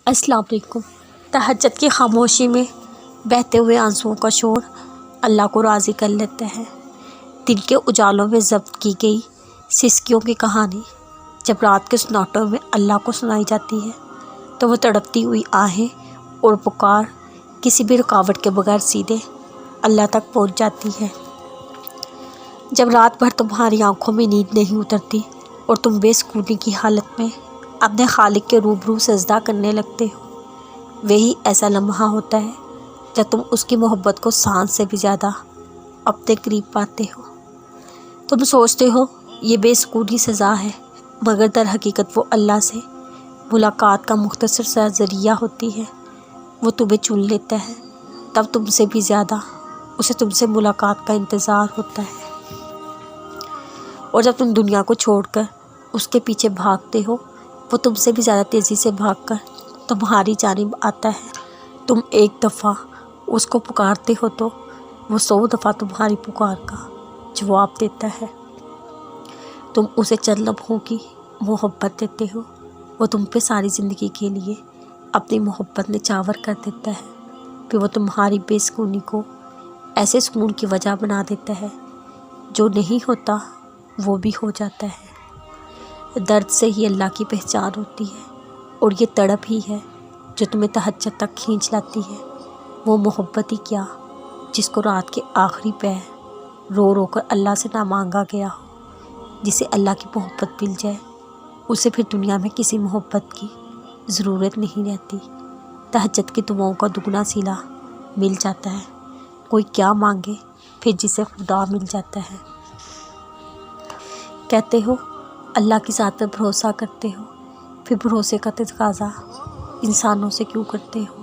السلام علیکم۔ تہجد کی خاموشی میں بہتے ہوئے آنسوؤں کا شور اللہ کو راضی کر لیتا ہے۔ دل کے اجالوں میں ضبط کی گئی سسکیوں کی کہانی جب رات کے سناٹوں میں اللہ کو سنائی جاتی ہے تو وہ تڑپتی ہوئی آہیں اور پکار کسی بھی رکاوٹ کے بغیر سیدھے اللہ تک پہنچ جاتی ہے۔ جب رات بھر تمہاری آنکھوں میں نیند نہیں اترتی اور تم بے سکونی کی حالت میں اپنے خالق کے روبرو سجدہ کرنے لگتے ہو، وہی ایسا لمحہ ہوتا ہے جب تم اس کی محبت کو سانس سے بھی زیادہ اپنے قریب پاتے ہو۔ تم سوچتے ہو یہ بے سکونی سزا ہے، مگر در حقیقت وہ اللہ سے ملاقات کا مختصر سا ذریعہ ہوتی ہے۔ وہ تمہیں چن لیتا ہے، تب تم سے بھی زیادہ اسے تم سے ملاقات کا انتظار ہوتا ہے، اور جب تم دنیا کو چھوڑ کر اس کے پیچھے بھاگتے ہو وہ تم سے بھی زیادہ تیزی سے بھاگ کر تمہاری جانب آتا ہے۔ تم ایک دفعہ اس کو پکارتے ہو تو وہ 100 دفعہ تمہاری پکار کا جواب دیتا ہے۔ تم اسے چند لمحوں کی محبت دیتے ہو، وہ تم پہ ساری زندگی کے لیے اپنی محبت نچھاور کر دیتا ہے۔ پھر وہ تمہاری بے سکونی کو ایسے سکون کی وجہ بنا دیتا ہے، جو نہیں ہوتا وہ بھی ہو جاتا ہے۔ درد سے ہی اللہ کی پہچان ہوتی ہے، اور یہ تڑپ ہی ہے جو تمہیں تہجد تک کھینچ لاتی ہے۔ وہ محبت ہی کیا جس کو رات کے آخری پہر رو رو کر اللہ سے نہ مانگا گیا ہو۔ جسے اللہ کی محبت مل جائے اسے پھر دنیا میں کسی محبت کی ضرورت نہیں رہتی۔ تہجد کی دعاؤں کا دگنا صلہ مل جاتا ہے۔ کوئی کیا مانگے پھر جسے خدا مل جاتا ہے۔ کہتے ہو اللہ کی ذات پر بھروسہ کرتے ہو، پھر بھروسے کا تقاضا انسانوں سے کیوں کرتے ہو؟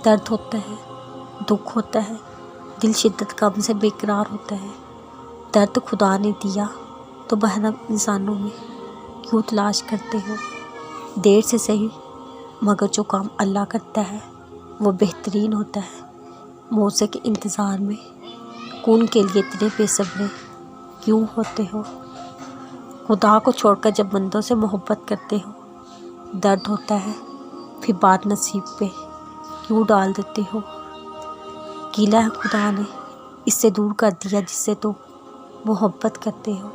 درد ہوتا ہے، دکھ ہوتا ہے، دل شدت غم سے بے قرار ہوتا ہے۔ درد خدا نے دیا تو محرم انسانوں میں کیوں تلاش کرتے ہو؟ دیر سے صحیح مگر جو کام اللہ کرتا ہے وہ بہترین ہوتا ہے۔ موسیقی کے انتظار میں کون کے لیے اتنے بے صبرے کیوں ہوتے ہو؟ خدا کو چھوڑ کر جب بندوں سے محبت کرتے ہو درد ہوتا ہے، پھر بات نصیب پہ کیوں ڈال دیتے ہو؟ گیلا ہے خدا نے اس سے دور کر دیا جس سے تم محبت کرتے ہو۔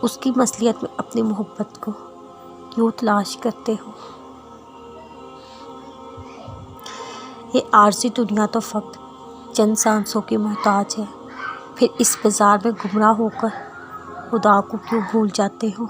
اس کی مصلیت میں اپنی محبت کو کیوں تلاش کرتے ہو؟ یہ عارضی دنیا تو فقط چند سانسوں کی محتاج ہے، پھر اس بازار میں گمراہ ہو کر خدا کو کیوں بھول جاتے ہو؟